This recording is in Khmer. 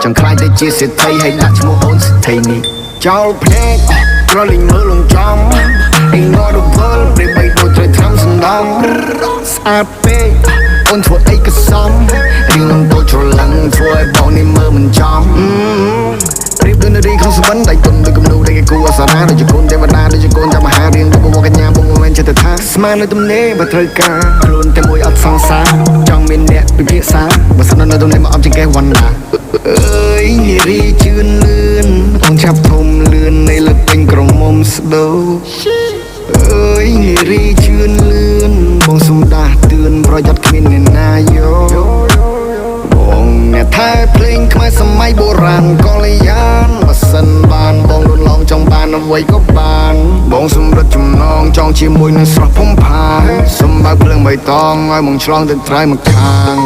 ចង់ខ្លាចតែជាសេដ្ឋីហើយដាក់ឈ្មោះអូនសេដ្ឋីនេះចោលភ្នែកក្រលិញមើលលងចំអីងរវល់ព្រៃបីដូចត្រូវថ្នាំសណ្ដំស្អាតពេកអូនធ្វើអីក៏សមរៀងនឹងតូចច្រឡឹងធ្វើឲ្យបងនេះមើលមិនចំរៀបដូចនារីក្នុងសវណ្ណដៃទុនដូចគំនូដែលគេគូអសរាដូចជាកូនទេវតាដូចជាកូនចាំមហារៀងដូចបងកញ្ញាបងមិនមែនចិត្តថាស្មាននៅទំនេរបើត្រូវការខ្លួនតែមួយអត់សង្សារចង់មានអ្នកពិភាក្សាបើសិននៅទំនេរមកអត់ចង្កេះវណ្ណាអើយនារីជឿនលឿនអូនឆាប់ធំលឿននៃលើពេញក្រមុំស្ដូវអើយនារីជឿនលឿនបងសុំដាស់តឿនប្រយ័ត្នគ្មានអ្នកណាយកបងអ្នកថែភ្លេងខ្មែរសម័យបុរាណកល្យានបើសិនបានបងលន់ឡងចង់បានអ្វីក៏បានបងសម្រិតចំណងចង់ជាមួយនឹងស្រស់ភុំផាសុំបើកភ្លើងបៃតងឲ្យមកឆ្លងទៅត្រើយមកខាង